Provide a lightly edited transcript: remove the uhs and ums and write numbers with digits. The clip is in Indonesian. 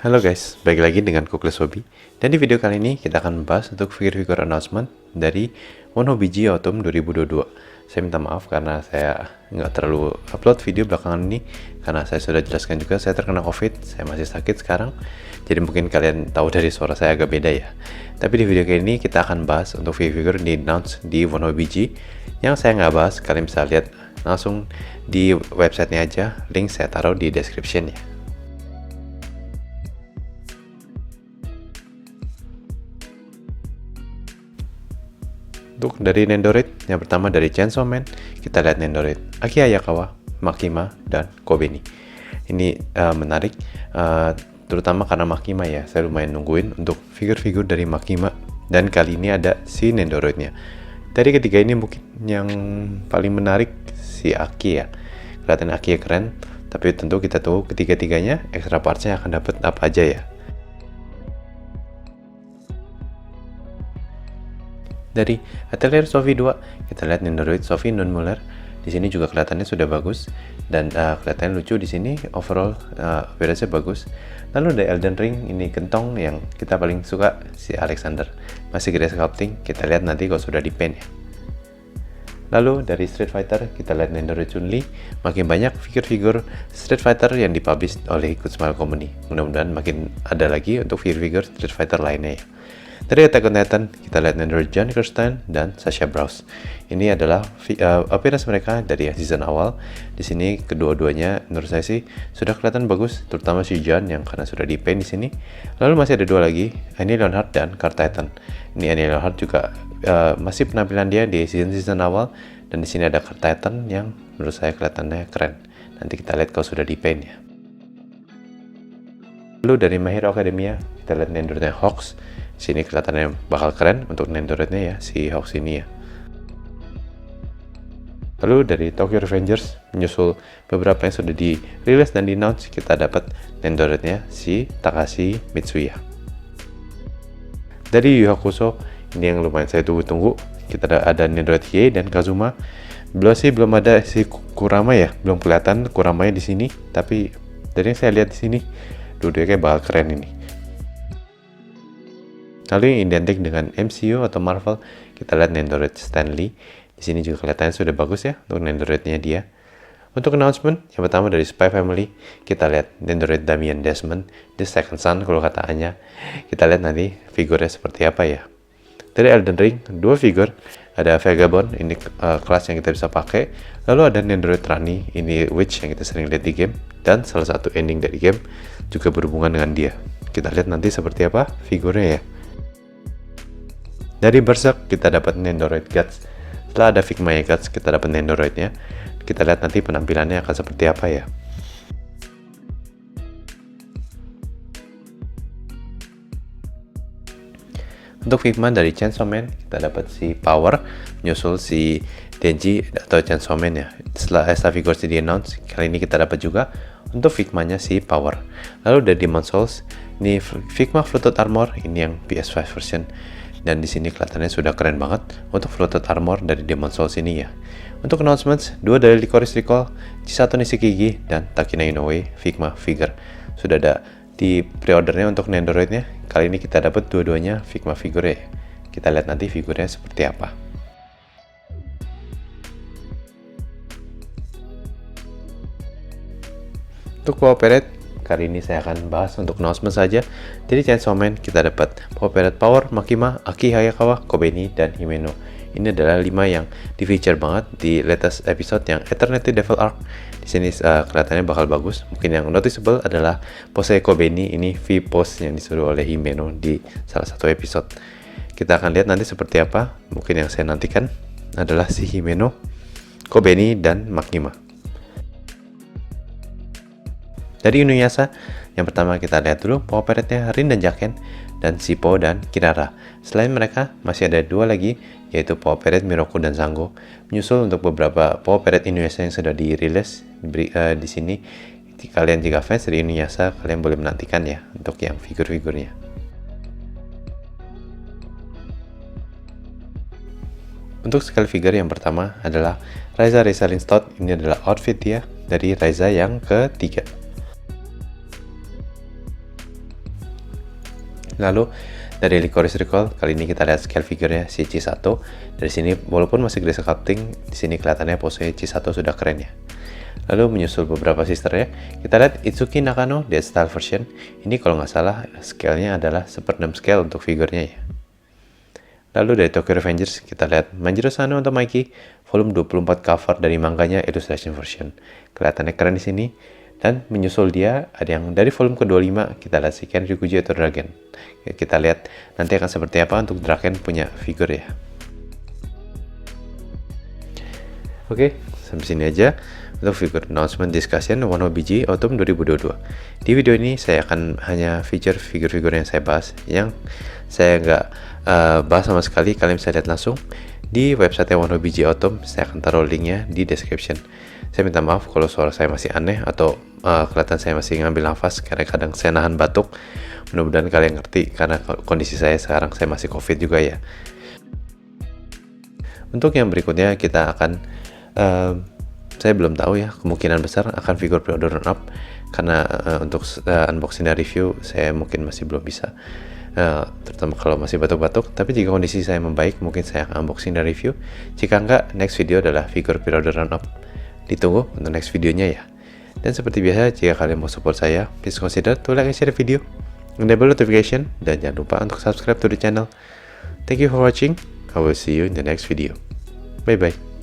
Halo guys, balik lagi dengan Kuklis Hobby. Dan di video kali ini kita akan membahas untuk figur-figur announcement dari Monhobiji Autumn 2022. Saya minta maaf karena saya nggak terlalu upload video belakangan ini, karena saya sudah jelaskan juga saya terkena COVID, saya masih sakit sekarang. Jadi mungkin kalian tahu dari suara saya agak beda ya. Tapi di video kali ini kita akan bahas untuk figur-figur di announce di Monhobiji. Yang saya nggak bahas, kalian bisa lihat langsung di websitenya aja, link saya taruh di description ya. Untuk dari Nendoroid, yang pertama dari Chainsaw Man, kita lihat Nendoroid Aki Hayakawa, Makima, dan Kobeni. Ini menarik, terutama karena Makima ya, saya lumayan nungguin untuk figur-figur dari Makima, dan kali ini ada si Nendoroidnya. Dari ketiga ini mungkin yang paling menarik si Aki ya, kelihatan Aki ya keren, tapi tentu kita tahu ketiga-tiganya extra partsnya akan dapat apa aja ya. Dari Atelier Sophie 2, kita lihat Nendoroid Sophie Nunmuller. Di sini juga kelihatannya sudah bagus dan kelihatannya lucu di sini. Overall beresnya bagus. Lalu dari Elden Ring, ini kentong yang kita paling suka, si Alexander. Masih gede sculpting, kita lihat nanti kalau sudah di paint ya. Lalu dari Street Fighter, kita lihat Nendoroid Chun-Li. Makin banyak figur-figur Street Fighter yang dipublish oleh Good Smile Company. Mudah-mudahan makin ada lagi untuk figur-figur Street Fighter lainnya ya. Dari Attack on Titan, kita lihat Nendoroid John Kirstein dan Sasha Browse. Ini adalah appearance mereka dari season awal. Di sini kedua-duanya menurut saya sih sudah kelihatan bagus, terutama si John yang karena sudah di paint di sini. Lalu masih ada dua lagi, Annie Leonhardt dan Car Titan. Ini Annie Leonhardt juga masih penampilan dia di season awal, dan di sini ada Car Titan yang menurut saya kelihatannya keren. Nanti kita lihat kalau sudah di paint ya. Lalu dari My Hero Academia, kita lihat Nendoroidnya Hawks. Sini kelihatannya bakal keren untuk Nendoroidnya ya, si Hawks ini ya. Lalu dari Tokyo Revengers, menyusul beberapa yang sudah dirilis dan di-announce, kita dapat Nendoroidnya si Takashi Mitsuya. Dari Yu Hakusho, ini yang lumayan saya tunggu-tunggu, kita ada Nendoroid Hiei dan Kazuma. Belum ada si Kurama ya, belum kelihatan Kuramanya di sini, tapi dari yang saya lihat di sini, dua-duanya kayak bakal keren ini. Lalu yang identik dengan MCU atau Marvel, kita lihat Nendoroid Stan Lee. Di sini juga kelihatannya sudah bagus ya untuk Nendoroidnya dia. Untuk announcement, yang pertama dari Spy Family, kita lihat Nendoroid Damien Desmond, The Second Son kalau kata Anya. Kita lihat nanti figurnya seperti apa ya. Dari Elden Ring, dua figur, ada Vagabond, ini kelas yang kita bisa pakai. Lalu ada Nendoroid Rani, ini Witch yang kita sering lihat di game. Dan salah satu ending dari game juga berhubungan dengan dia. Kita lihat nanti seperti apa figurnya ya. Dari Berserk, kita dapat Nendoroid Guts. Setelah ada Figma Guts, kita dapat Nendoroidnya. Kita lihat nanti penampilannya akan seperti apa ya. Untuk Figma dari Chainsaw Man, kita dapat si Power, menyusul si Denji atau Chainsaw Man ya. Setelah figur si di-announce, kali ini kita dapat juga untuk Figmanya si Power. Lalu dari Demon Souls, ini Figma Fluted Armor, ini yang PS5 version. Dan di sini kelihatannya sudah keren banget untuk Fluted Armor dari Demon Souls ini ya. Untuk announcements, dua dari Licorice Recall, Chisato Nishikigi, dan Takina Inoue Figma figure. Sudah ada di pre-ordernya untuk Nendoroidnya. Kali ini kita dapat dua-duanya Figma figure ya. Kita lihat nanti figurnya seperti apa. Untuk Power Parade, kali ini saya akan bahas untuk announcement saja. Jadi Chainsaw Man, kita dapat Power Parade Power, Makima, Aki Hayakawa, Kobeni, dan Himeno. Ini adalah 5 yang di-feature banget di latest episode yang Eternity Devil Arc. Di sini kelihatannya bakal bagus. Mungkin yang noticeable adalah pose Kobeni, ini V-pose yang disuruh oleh Himeno di salah satu episode. Kita akan lihat nanti seperti apa. Mungkin yang saya nantikan adalah si Himeno, Kobeni, dan Makima. Dari Inuyasha, yang pertama kita lihat dulu Power Parade-nya Rin dan Jaken, dan Shippo dan Kirara. Selain mereka, masih ada dua lagi, yaitu Power Parade Miroku dan Sango. Menyusul untuk beberapa Power Parade Inuyasha yang sudah dirilis di sini. Kalian jika fans dari Inuyasha, kalian boleh menantikan ya untuk yang figur-figurnya. Untuk sekali figure yang pertama adalah Raiza Resalin Stout. Ini adalah outfit dia dari Raiza yang ketiga. Lalu dari Licorice Recall, kali ini kita lihat scale figurnya si Chisato. Dari sini walaupun masih gray sculpting, di sini kelihatannya pose Chisato sudah keren ya. Lalu menyusul beberapa sisternya, kita lihat Itsuki Nakano Dead Style version. Ini kalau nggak salah scale-nya adalah 1/6 scale untuk figurnya ya. Lalu dari Tokyo Revengers, kita lihat Manjiro Sano untuk Mikey, volume 24 cover dari manganya illustration version. Kelihatannya keren di sini. Dan menyusul dia ada yang dari volume ke-25, kita lihat si Ken Ryuguji atau Dragon. Kita lihat nanti akan seperti apa untuk Dragon punya figur ya. Oke, sampai sini aja untuk figur announcement discussion Wano BG Autumn 2022. Di video ini saya akan hanya feature figur-figur yang saya bahas, yang saya nggak bahas sama sekali. Kalian bisa lihat langsung di website Wano BG Autumn. Saya akan taruh linknya di description. Saya minta maaf kalau suara saya masih aneh atau kelihatan saya masih ngambil nafas karena kadang saya nahan batuk. Mudah-mudahan kalian ngerti karena kondisi saya sekarang, saya masih COVID juga ya. Untuk yang berikutnya kita akan saya belum tahu ya, kemungkinan besar akan figur pre-order run up karena untuk unboxing dan review saya mungkin masih belum bisa, terutama kalau masih batuk-batuk. Tapi jika kondisi saya membaik, mungkin saya akan unboxing dan review. Jika enggak, next video adalah figur pre-order run up. Ditunggu untuk next videonya ya. Dan seperti biasa, jika kalian mau support saya, please consider to like and share the video, enable notification, dan jangan lupa untuk subscribe to the channel. Thank you for watching. I will see you in the next video. Bye bye.